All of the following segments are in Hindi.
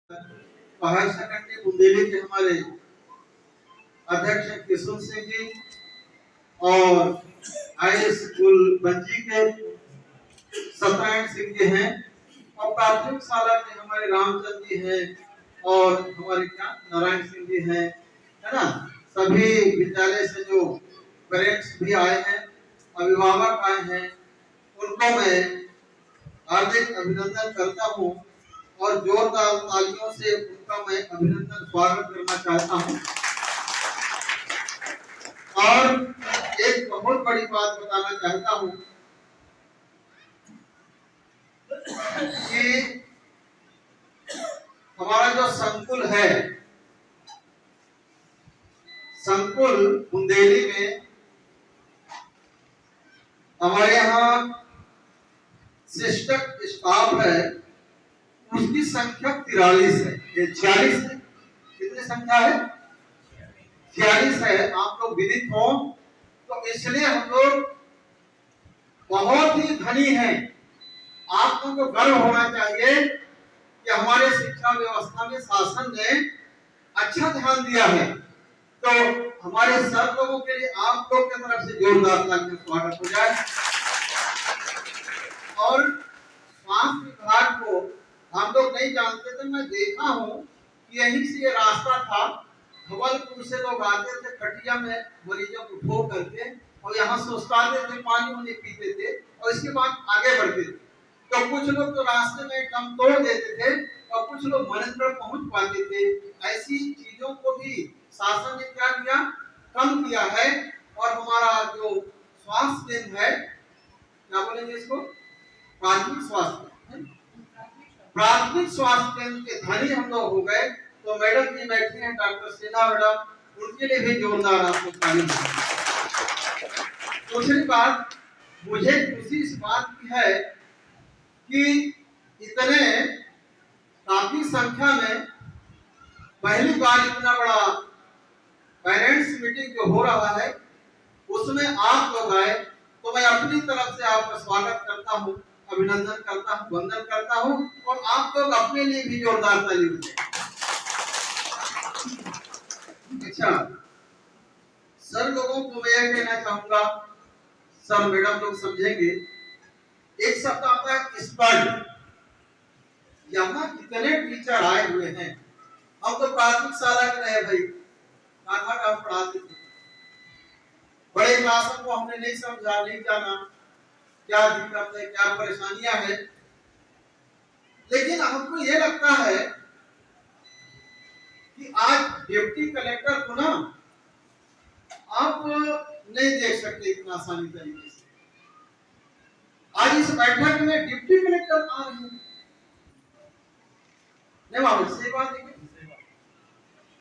हायर सेकेंडरी बुंदेली के हमारे अध्यक्ष किशोर सिंह जी और हाई स्कूल बंजी के सत्यनारायण सिंह जी हैं और प्राथमिक शाला के हमारे रामचंद्र जी हैं और हमारे क्या नारायण सिंह जी हैं, है ना। सभी विद्यालय से जो पेरेंट्स भी आए हैं, अभिभावक आए हैं, उनको मैं हार्दिक अभिनंदन करता हूँ और जोरदार तालियों से उनका मैं अभिनंदन स्वागत करना चाहता हूँ। और एक बहुत बड़ी बात बताना चाहता हूँ कि हमारा जो संकुल है, संकुल बुंदेली में हमारे यहाँ शिक्षक स्टाफ है, उसकी संख्या 43 है, ये 46 है। कितनी संख्या है? 46 है। आप लोग विदित हो तो इसलिए हम लोग बहुत ही धनी हैं। आप लोगों को गर्व होना चाहिए कि हमारे शिक्षा व्यवस्था में शासन ने अच्छा ध्यान दिया है। तो हमारे सब लोगों के लिए आप लोग की तरफ से जोरदार तालियों से स्वागत हो जाए। और स्वास्थ्य विभाग को हम लोग नहीं जानते थे, मैं देखा हूँ कि यहीं से ये रास्ता था, भवलपुर से लोग आते थे खटिया में मरीजों को ठो करके और यहाँ से उसकाते थे, पानी उन्हें पीते थे और इसके बाद आगे बढ़ते थे। तो कुछ लोग तो रास्ते में दम तोड़ देते थे और कुछ लोग मनेंद्र पहुंच पाते थे। ऐसी चीजों को भी शासन ने क्या किया, कम किया है। और हमारा जो स्वास्थ्य केंद्र है, क्या बोलेंगे इसको, प्राथमिक स्वास्थ्य केंद्र के धनी हम लोग हो गए। तो मैडम जी बैठी हैं, डॉक्टर सिन्हा मैडम, उनके लिए भी जोरदार आपको ताली। दूसरी बात, मुझे खुशी इस बात की है कि इतने काफी संख्या में पहली बार इतना बड़ा पेरेंट्स मीटिंग जो हो रहा है उसमें आप लोग आए, तो मैं अपनी तरफ से आपका स्वागत करता हूँ, अभिनंदन करता हूँ, वंदन करता हूँ और आप लोग अपने लिए भी जोरदार ताली बजाएं। अच्छा, सर लोगों को मैं यह कहना चाहूंगा, सर मैडम लोग समझेंगे, एक शब्द आता है स्पर्ट। यहाँ कितने टीचर आए हुए हैं। हम तो प्राथमिक शाला के रहे भाई, हम पढ़ाते थे, बड़े क्लासों को हमने नहीं समझा, नहीं जाना क्या दिक्कत है, क्या परेशानियां है। लेकिन हमको ये लगता है कि आज डिप्टी कलेक्टर को ना आप नहीं देख सकते इतना आसानी तरीके से। आज इस बैठक में डिप्टी कलेक्टर आ रहे हैं, नहीं बाबू, सही बात है।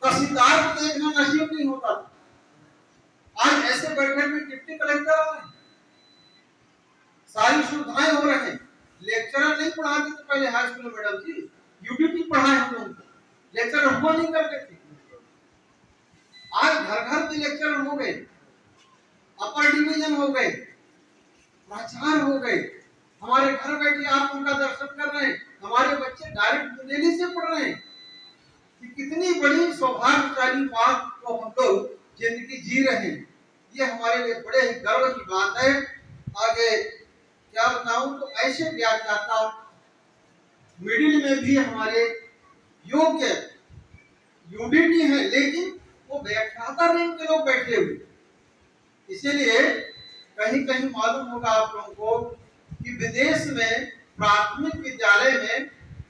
तहसीलदार को देखना नसीब नहीं होता, आज ऐसे बैठक में डिप्टी कलेक्टर आ रहे हैं, सारी सुविधाएं हो रहे हैं। लेक्चरर नहीं पढ़ाते थे पहले हाई स्कूल मैडम जी, यूडीपी पढ़ाए हम लोगों को, लेक्चरर हो नहीं करते थे। आज घर घर के लेक्चरर हो गए, अपर डिवीजन हो गए, प्राचार्य हो गए, हमारे घर बैठे आप उनका दर्शन कर रहे हैं, हमारे बच्चे डायरेक्ट बुंदेली से पढ़ रहे हैं। कि कितनी बड़ी सौभाग्यशाली बात को हम लोग जिंदगी जी रहे हैं, ये हमारे लिए बड़े ही गर्व की बात है। आगे क्या बताऊं, तो ऐसे व्याख्याता मिडिल में भी हमारे योग्य यूडीटी है, लेकिन वो व्याख्याता रैंक के लोग बैठे हुए। इसीलिए कहीं कहीं मालूम होगा आप लोगों को कि विदेश में प्राथमिक विद्यालय में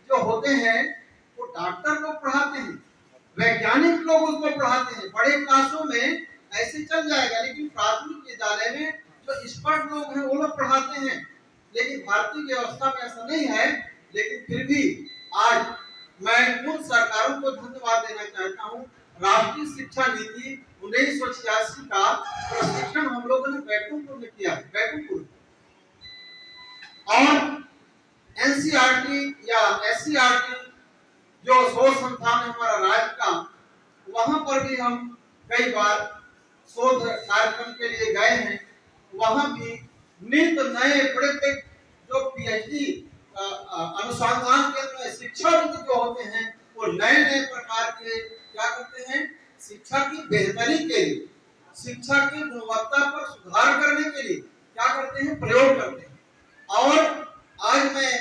जो होते हैं वो डॉक्टर लोग पढ़ाते हैं, वैज्ञानिक लोग उसको पढ़ाते हैं। बड़े क्लासों में ऐसे चल जाएगा, लेकिन प्राथमिक विद्यालय में जो एक्सपर्ट लोग हैं वो लोग पढ़ाते हैं। लेकिन भारतीय व्यवस्था में ऐसा नहीं है। लेकिन फिर भी आज मैं उन सरकारों को धन्यवाद देना चाहता हूँ। राष्ट्रीय शिक्षा नीति 1986 का प्रशिक्षण हम लोगों ने बैकुंठपुर में किया है, बैकुंठपुर, और एनसीईआरटी या एससीईआरटी जो शोध संस्थान है हमारा राज्य का, वहां पर भी हम कई बार शोध कार्यक्रम के लिए गए हैं। वहां भी नित नए बड़े बड़े जो पीएचडी अनुसंधान केंद्र में शिक्षाविद जो होते हैं वो नए नए प्रकार के क्या करते हैं, शिक्षा की बेहतरी के लिए, शिक्षा की गुणवत्ता पर सुधार करने के लिए क्या करते हैं, प्रयोग करते हैं। और आज मैं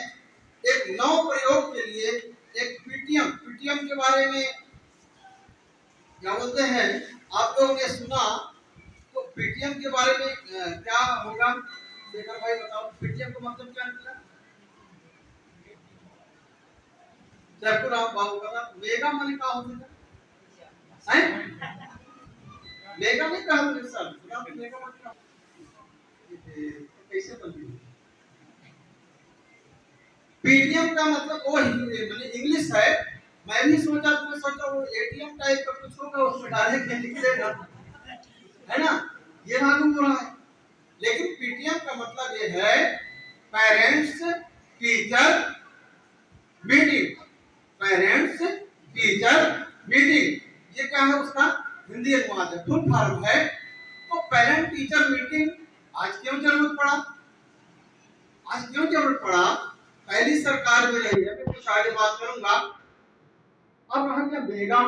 एक नव प्रयोग के लिए एक पीटीएम के बारे में क्या बोलते हैं, आप लोगों ने सुना, तो पीटीएम के बारे में क्या होगा, शेखर भाई बताओ, पीटीएम का मतलब क्या निकला? जयपुराम बाबू का मेगा मनी का होता है, मेगा नहीं कहा मुझे सर, मेगा मनी का कैसे बनती है? पीटीएम का मतलब वो मतलब इंग्लिश है। मैं भी सोचा, तुम्हें सोचा वो एटीएम टाइप का कुछ होगा, उसमें डालेंगे निकलेगा, है ना, ये मालूम हो रहा है। लेकिन पीटीएम का मतलब ये है parents teacher meeting, parents teacher meeting, ये क्या है, उसका हिंदी अनुवाद है, फुल फॉर्म है। तो पेरेंट टीचर मीटिंग आज क्यों जरूरत पड़ा, आज क्यों जरूरत पड़ा? पहली सरकार में रही है, मैं कुछ आगे बात करूंगा। अब हम क्या मेगा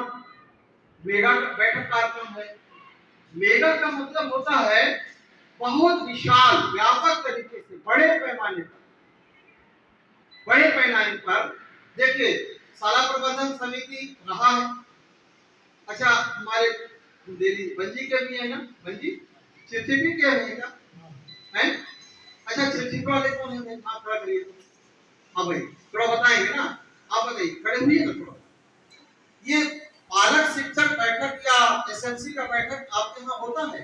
का बैठक कार्यक्रम है। मेगा का मतलब होता है बहुत विशाल, व्यापक तरीके से, बड़े पैमाने पर। देखिए, शाला प्रबंधन समिति रहा है, अच्छा हमारे दिल्ली बंजी के भी है ना, बंजी चिट्ठी के है क्या है? अच्छा चिट्ठी वाले कौन है, आप थोड़ा करिए, हाँ भाई थोड़ा बताएंगे ना, आप बताइए, खड़े हुए ना थोड़ा। ये पालक शिक्षक बैठक या एसएमसी का बैठक आपके यहाँ होता है?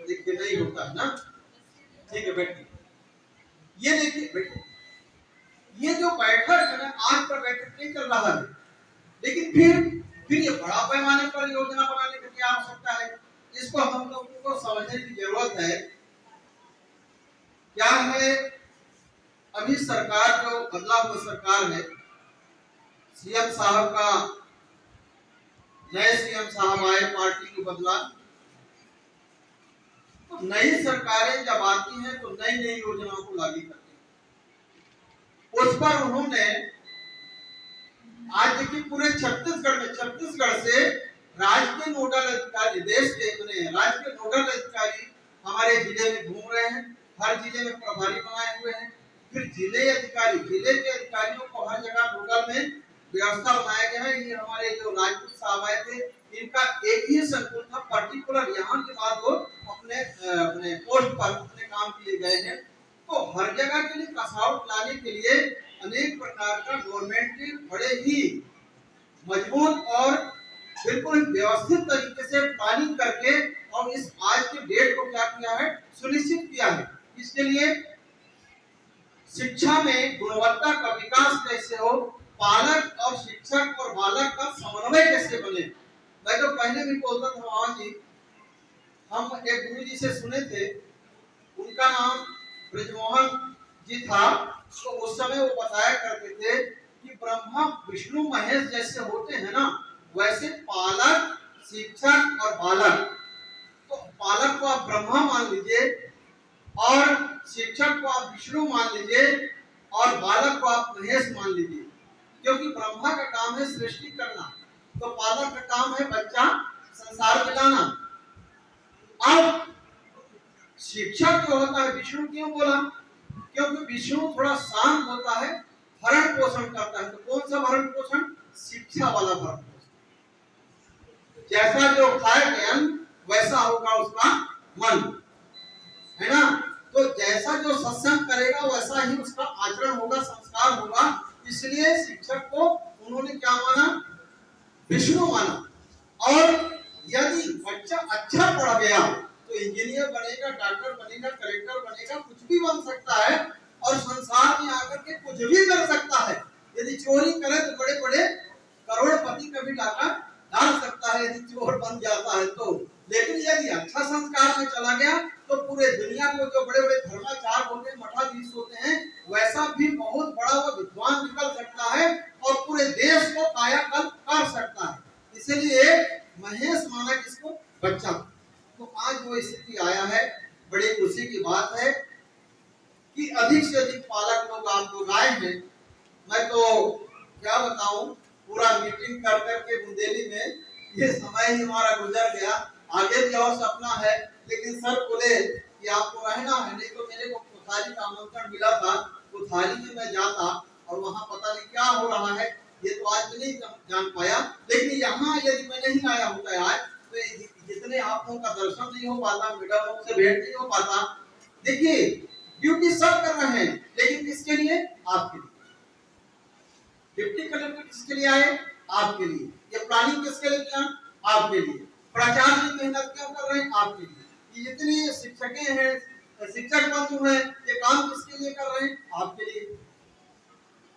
देखिए नहीं होता है ना, ठीक है बैठिए। ये देखिए बैठिए, ये जो बैठक है ना, आज का बैठक नहीं चल रहा है, लेकिन फिर ये बड़ा पैमाने पर योजना बनाने की क्या आवश्यकता है, इसको हम लोगों को समझने की जरूरत है। क्या है, अभी सरकार जो बदला हुआ सरकार है, सीएम साहब का, नए सीएम साहब आए, पार्टी को बदला, तो नई सरकारें जब आती हैं तो नई नई योजनाओं को लागू करती हैं। उस पर उन्होंने आज देखिए पूरे छत्तीसगढ़ से राज्य के नोडल अधिकारी, देश के राज्य के नोडल अधिकारी हमारे जिले में घूम रहे हैं, हर जिले में प्रभारी बनाए हुए हैं। फिर जिले के अधिकारियों को हर जगह नोडल में व्यवस्था बनाया गया है। ये हमारे जो राजपूत साहब आए थे, इनका एक ही संकुल था, पर्टिकुलर यहाँ के बाद वो अपने पोस्ट पर अपने काम किए गए हैं। तो हर जगह के लिए कसावट लाने के लिए अनेक प्रकार का गवर्नमेंट की बड़े ही मजबूत और बिल्कुल व्यवस्थित तरीके से प्लानिंग करके और इस आज के डेट को क्या किया है, सुनिश्चित किया है। इसके लिए शिक्षा में गुणवत्ता का विकास कैसे हो, पालक और शिक्षक और बालक का समन्वय कैसे बने। मैं तो पहले भी बोलता था मामा जी, हम एक गुरु जी से सुने थे, उनका नाम ब्रजमोहन जी था, तो उस समय वो बताया करते थे कि ब्रह्मा विष्णु महेश जैसे होते हैं ना, वैसे पालक शिक्षक और बालक, तो पालक को आप ब्रह्मा मान लीजिए और शिक्षक को आप विष्णु मान लीजिए और बालक को आप महेश मान लीजिए, क्योंकि ब्रह्मा का काम है सृष्टि करना, तो पालक का काम है बच्चा संसार में लाना। अब शिक्षक जो होता है, विष्णु क्यों बोला, क्योंकि विष्णु थोड़ा शांत होता है, भरण पोषण करता है। तो कौन सा भरण पोषण, शिक्षा वाला भरण पोषण। जैसा जो खाएगा अन्न वैसा होगा उसका मन, है ना। तो जैसा जो सत्संग करेगा वैसा ही उसका आचरण होगा, संस्कार होगा। इसलिए शिक्षक को उन्होंने क्या माना, विष्णु माना। और यदि बच्चा अच्छा पढ़ गया तो इंजीनियर बनेगा, डॉक्टर बनेगा, कलेक्टर बनेगा, कुछ भी बन सकता है और संसार में आकर के कुछ भी कर सकता है। यदि चोरी करे तो बड़े बड़े करोड़पति का भी डाका डाल सकता है, यदि चोर बन जाता है तो। लेकिन यदि अच्छा संस्कार में चला गया तो पूरे दुनिया को जो बड़े बड़े धर्माचार्य होते हैं, मठाधीश होते हैं, वैसा भी बहुत बड़ा वो विद्वान निकल सकता है और पूरे देश को कायाकल्प कर सकता है। इसलिए महेश माना किसको, बच्चा। तो आज वो स्थिति आया है, बड़ी खुशी की बात है कि अधिक से अधिक पालक तो क्या बताऊं, पूरा मीटिंग कर करके बुंदेली में ये समय ही हमारा गुजर गया। आगे भी और सपना है, लेकिन सर बोले कि आपको रहना है, नहीं तो मेरे को कोठारी का आमंत्रण मिला था, कोठारी में मैं जाता और वहाँ पता नहीं क्या हो रहा है, ये तो आज मैं नहीं जान पाया। लेकिन यहाँ यदि मैं नहीं आया होता आज, तो जितने आप लोगों का दर्शन नहीं हो पाता, मैडम लोगों से भेंट नहीं हो पाता। देखिए ड्यूटी सब कर रहे हैं, लेकिन किसके लिए? आपके लिए। डिप्टी कलेक्टर किसके लिए आए? आपके लिए। ये प्लानिंग किसके लिए किया? आपके लिए। प्राचार्य मेहनत क्यों कर रहे हैं? आपके लिए। ये जितनी शिक्षकें हैं, शिक्षक बंधु हैं, ये काम किसके लिए कर रहे हैं? आपके लिए।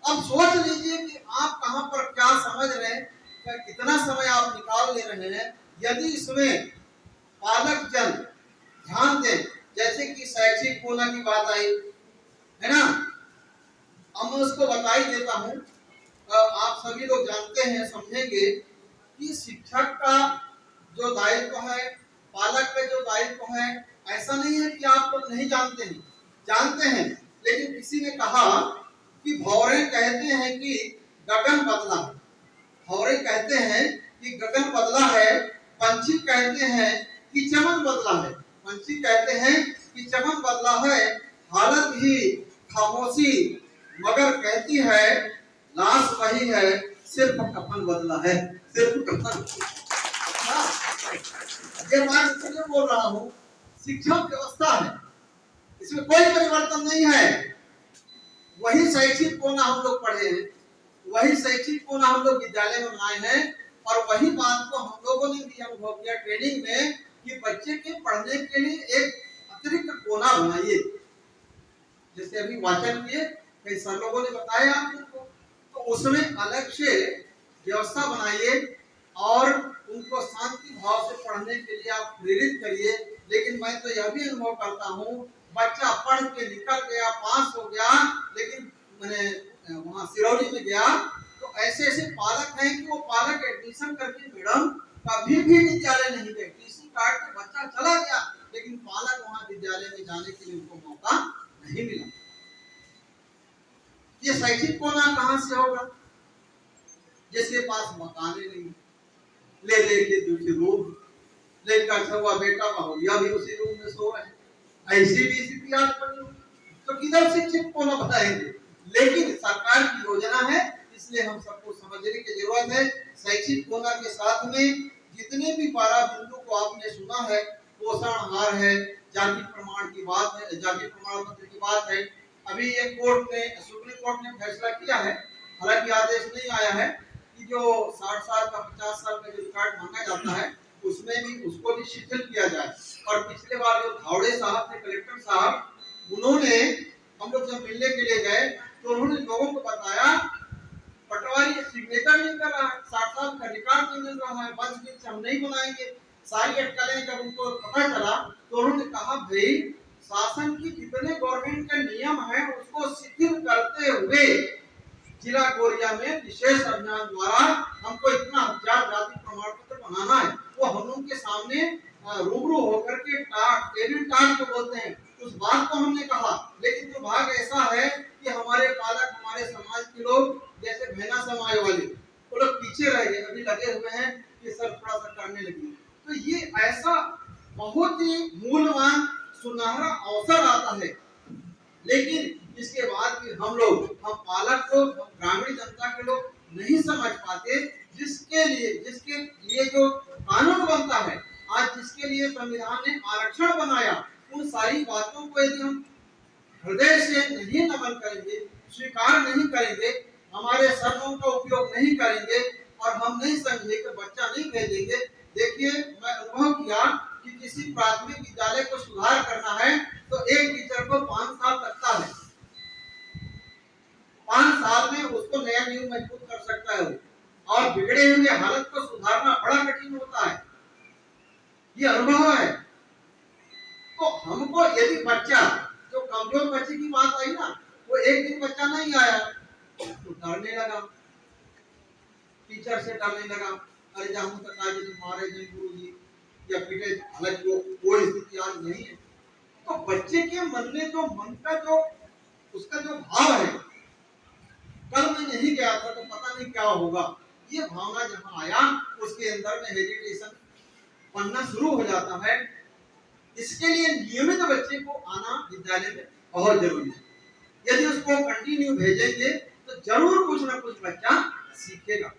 अब सोच लीजिए कि आप कहां पर क्या समझ रहे हैं, कितना समय आप निकाल ले रहे हैं। यदि इसमें पालक जन ध्यान दें, जैसे कि शैक्षिक कोना की बात आई है ना, अब मैं उसको बता ही देता हूं। आप सभी लोग जानते हैं, समझेंगे कि शिक्षक का जो दायित्व है, पालक का जो दायित्व है, ऐसा नहीं है कि आप लोग नहीं जानते हैं, जानते हैं। लेकिन किसी ने कहा कि भौरे कहते हैं कि गगन बदला है, भौरे कहते हैं कि गगन बदला है, पंछी कहते हैं कि चमन बदला है, पंछी कहते हैं कि चमन बदला है, हालत ही खामोशी मगर कहती है लाश वही है, सिर्फ कफन बदला है, सिर्फ कफन। ये बात इसलिए बोल रहा हूँ, शिक्षा व्यवस्था है, इसमें कोई परिवर्तन नहीं है। वही शैक्षिक कोना हम लोग पढ़े हैं, वही शैक्षिक कोना हम लोग विद्यालय में बनाए हैं, और वही बात को हम लोगों ने भी अनुभव किया ट्रेनिंग में कि बच्चे के पढ़ने के लिए एक अतिरिक्त कोना बनाइए। जैसे अभी वाचन किए, कई सर लोगों ने बताया आप लोगों को, तो उसमें अलग से व्यवस्था बनाइए और उनको शांति भाव से पढ़ने के लिए आप प्रेरित करिए। लेकिन मैं तो यह भी अनुभव करता हूँ, बच्चा पढ़ के निकल गया, पास हो गया, लेकिन मैंने वहाँ सिरौली में गया तो ऐसे ऐसे पालक हैं कि वो पालक एडमिशन करके मैडम कभी भी विद्यालय नहीं गए, टीसी काट के बच्चा चला गया, लेकिन पालक वहाँ विद्यालय में जाने के लिए उनको मौका नहीं मिला। ये शैक्षिक कोना कहाँ से होगा? जिसके पास मकाने नहीं, ले लेके दूसरे रूम, लड़का छुआ बेटा बहुरिया भी उसी रूम में सो रहे हैं, ऐसी भी स्थिति आज बनी हुई, तो किधर शिक्षक कोना बताएंगे? लेकिन सरकार की योजना है, इसलिए हम सबको समझने की जरूरत है। शैक्षिक कोना के साथ में जितने भी 12 बिंदु को आपने सुना है, पोषण आहार है, जाति प्रमाण की बात है, जाति प्रमाण पत्र की बात है। अभी ये कोर्ट ने, सुप्रीम कोर्ट ने फैसला किया है, हालांकि आदेश नहीं आया है, कि जो 60 साल का 50 साल का जो रिकॉर्ड मांगा जाता है, उसमें भी उसको भी शिथिल किया जाए। और पिछले बार जो धावड़े साहब थे, कलेक्टर साहब, उन्होंने, हम लोग जब मिलने के लिए गए तो उन्होंने लोगों को बताया पटवारी सिग्नेचर नहीं कर रहा है, 60 साल का रिकॉर्ड नहीं मिल रहा है, बस बिल हम नहीं बनाएंगे, सारी अटकलें जब उनको पता चला तो उन्होंने कहा भाई शासन की जितने गवर्नमेंट के नियम है उसको शिथिल करते हुए जिला कोरिया में विशेष अभियान द्वारा हमको इतना 1000 जाति प्रमाण पत्र बनाना है। वो हम लोग के सामने रूबरू होकर के टेबल टाक को बोलते हैं, उस बात को हमने कहा। लेकिन दुर्भाग्य ऐसा है कि हमारे पालक, हमारे समाज के लोग, जैसे भेना समाज वाले, वो लोग पीछे रह गए, अभी लगे हुए हैं कि सर थोड़ा सा करने लगे। तो ये ऐसा बहुत ही मूल्यवान सुनहरा अवसर आता है, लेकिन इसके बाद भी हम पालक को, हम ग्रामीण जनता के लोग नहीं समझ पाते, जिसके लिए जो कानून बनता है, आज जिसके लिए संविधान ने आरक्षण बनाया, उन सारी बातों को यदि हम हृदय से नहीं नमन करेंगे, स्वीकार नहीं करेंगे, हमारे शब्दों का उपयोग नहीं करेंगे और हम नहीं समझे कि बच्चा नहीं भेजेंगे। देखिए, मैं अनुभव किया कि किसी प्राथमिक विद्यालय को सुधार करना है तो एक टीचर को 5 साल लगता है, 5 साल में उसको नया नींव मजबूत कर सकता है, और बिगड़े हुए हालत को सुधारना बड़ा कठिन होता है, ये अनुभव है। तो हमको यदि बच्चा, जो कमजोर बच्चे की बात आई ना, वो एक दिन बच्चा नहीं आया तो डरने लगा, टीचर से डरने लगा, अरे जाऊं तक आज मारे नहीं गुरुजी या पीटे, हालांकि वो कोई स्थिति आज नहीं है। तो बच्चे के मन में जो, मन का जो, उसका जो भाव है, कल मैं नहीं था तो पता नहीं क्या होगा। ये भावना जहाँ आया उसके अंदर में हेजिटेशन बनना शुरू हो जाता है। इसके लिए नियमित बच्चे को आना विद्यालय में बहुत जरूरी है। यदि उसको कंटिन्यू भेजेंगे तो जरूर कुछ ना कुछ बच्चा सीखेगा,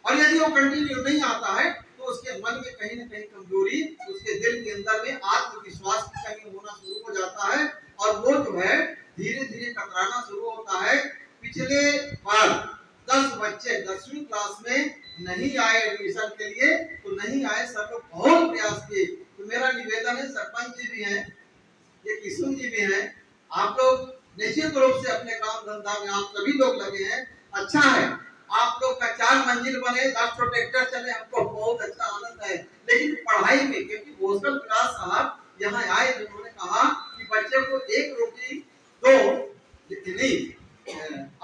और यदि वो कंटिन्यू नहीं आता है तो उसके मन में कहीं ना कहीं कमजोरी, उसके दिल के अंदर में आत्मविश्वास की कमी होना शुरू हो जाता है, और वो जो है धीरे धीरे कतराना शुरू होता है। पिछले बार 10 बच्चे 10वीं क्लास में नहीं आए एडमिशन के लिए, तो नहीं आए, सब लोग बहुत प्रयास किए। तो मेरा निवेदन है, सरपंच जी भी हैं, ये किशोर जी भी हैं, आप लोग निश्चित रूप से अपने काम धंधा में आप सभी लोग लगे हैं, अच्छा है। आप लोग का 4 मंजिल बने, 10 ट्रैक्टर चले, हमको बहुत अच्छा आनंद है। लेकिन पढ़ाई में, क्योंकि भोसकल विकास साहब यहाँ आए, उन्होंने कहा कि बच्चे को 1 रोटी दो, नहीं,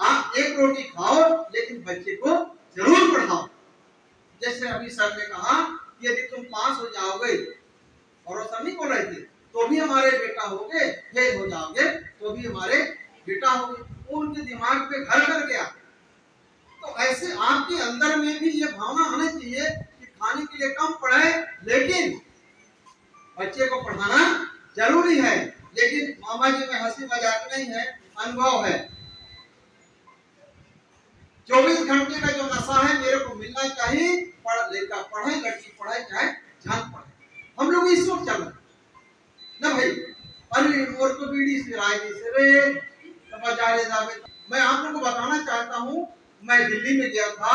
आप 1 रोटी खाओ लेकिन बच्चे को जरूर पढ़ाओ। जैसे अभी सर ने कहा कि यदि तुम पास हो जाओगे, और वो सर नहीं बोल रहे थे, तो भी हमारे बेटा होगे, फेल हो जाओगे तो भी हमारे बेटा होगे, वो उनके दिमाग पे घर कर गया। तो ऐसे आपके अंदर में भी ये भावना होनी चाहिए कि खाने के लिए कम पढ़े, लेकिन बच्चे को पढ़ाना जरूरी है। लेकिन मामा जी में हंसी मजाक नहीं है, अनुभव है। 24 घंटे का जो नशा है मेरे को मिलना चाहिए, पढ़ लेगा, पढ़े लड़की पढ़े चाहे जान पढ़े, हम लोग इस वक्त चल रहे ना भाई। अरे मोर को बीड़ी से राय से रे बाजारे जावे। मैं आप लोगों को बताना चाहता हूँ, मैं दिल्ली में गया था,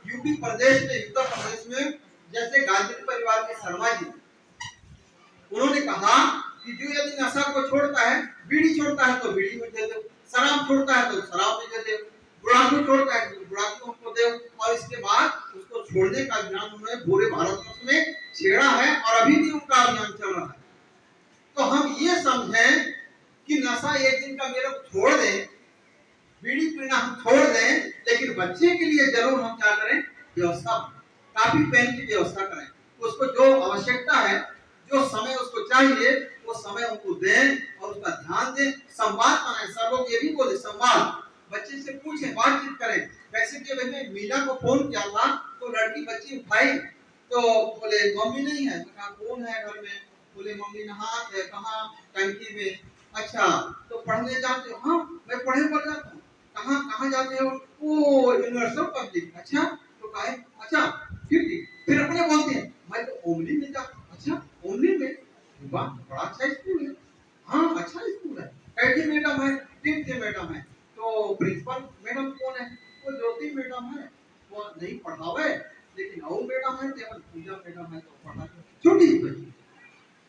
यूपी प्रदेश में, उत्तर प्रदेश में, जैसे गांधी परिवार के शर्मा जी, उन्होंने कहा कि जो यदि नशा को छोड़ता है, बीड़ी छोड़ता है तो बीड़ी में दे दो, शराब छोड़ता है तो शराब में दे दो, बुढ़ापू छोड़ता है तो बुढ़ापू को दो, और इसके बाद उसको छोड़ने का अभियान उन्होंने पूरे भारतवर्ष में छेड़ा है, और अभी भी उनका अभियान चल रहा है। तो हम ये समझें कि नशा एक दिन का मेरे को छोड़ दें, बीड़ी पीना हम छोड़ दें, लेकिन बच्चे के लिए जरूर हम क्या करें, व्यवस्था, काफी पेन की व्यवस्था करें, उसको जो आवश्यकता है, जो समय उसको चाहिए, वो समय उनको दें और उसका ध्यान दें। संवाद बनाएं, सब लोग ये भी बोले संवाद, बच्चे से पूछें, बातचीत करें। कैसे कि मैंने मीना को फोन किया था तो लड़की बच्ची उठाई, तो बोले मम्मी नहीं है, तो कहा कौन है घर में, बोले मम्मी नहात है, कहाँ, टंकी में। अच्छा तो पढ़ने जाते हो? हाँ मैं पढ़े पर जाता हूँ। कहाँ कहाँ जाते हो? वो यूनिवर्सल पब्लिक। अच्छा तो कहे अच्छा फिर अपने बोलते हैं मैं तो ओमली में जाता हूँ। अच्छा ओमली में, वाह बड़ा अच्छा स्कूल है। हाँ अच्छा स्कूल है। कैठी मैडम है, टीम मैडम है, तो प्रिंसिपल मैडम कौन है? वो ज्योति मैडम है, वो नहीं पढ़ावे, लेकिन और मैडम है, केवल पूजा मैडम है तो पढ़ा। छोटी बच्ची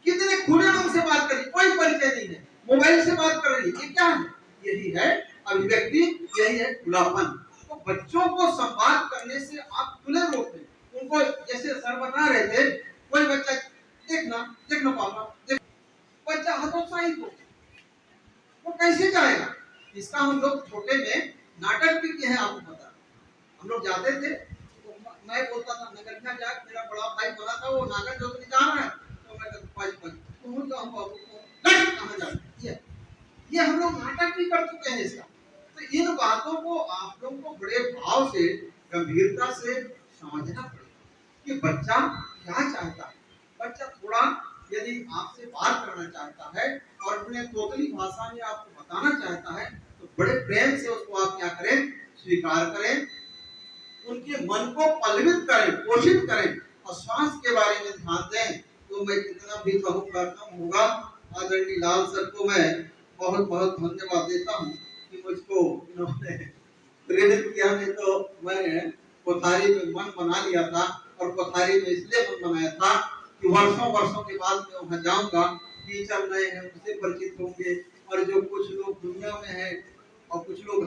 कितने खुले मन से बात करी, कोई परिचय नहीं है, मोबाइल से बात कर रही है, ये क्या है? यही है अभिव्यक्ति, यही है खुलापन। तो बच्चों को संवाद करने से आप खुले रूप में उनको, जैसे सर बता रहे थे, कोई बच्चा देखना देखना पापा देख, बच्चा हतोत्साहित हो, वो कैसे जाएगा? इसका हम लोग छोटे में नाटक भी किए हैं, आपको पता। हम लोग जाते थे तो मैं बोलता था नगरखा जाट, मेरा बड़ा भाई बना था, वो नाटक जो जा रहा है तो मैं कहता कहाँ जा, ये हम लोग नाटक भी कर चुके हैं इसका। तो इन बातों को आप लोगों को बड़े भाव से, गंभीरता से समझना पड़ेगा कि बच्चा क्या चाहता है। बच्चा थोड़ा यदि आपसे बात करना चाहता है और अपने तोतली भाषा में आपको बताना चाहता है, तो बड़े प्रेम से उसको आप क्या करें, स्वीकार करें, उनके मन को पल्लवित करें, पोषित करें, और स्वास्थ्य के बारे में ध्यान दें। तो मैं कितना भी कहूँ कम होगा। आदरणीय लाल सर को मैं बहुत बहुत धन्यवाद देता हूँ कि मुझको इन्होंने प्रेरित किया। नहीं तो मैं कोठारी में मन बना लिया था, और कोठारी में इसलिए मन बनाया था कि वर्षों के बाद मैं वहाँ जाऊँगा, टीचर नए हैं, उससे परिचित होंगे, और जो कुछ लोग दुनिया में हैं और कुछ लोग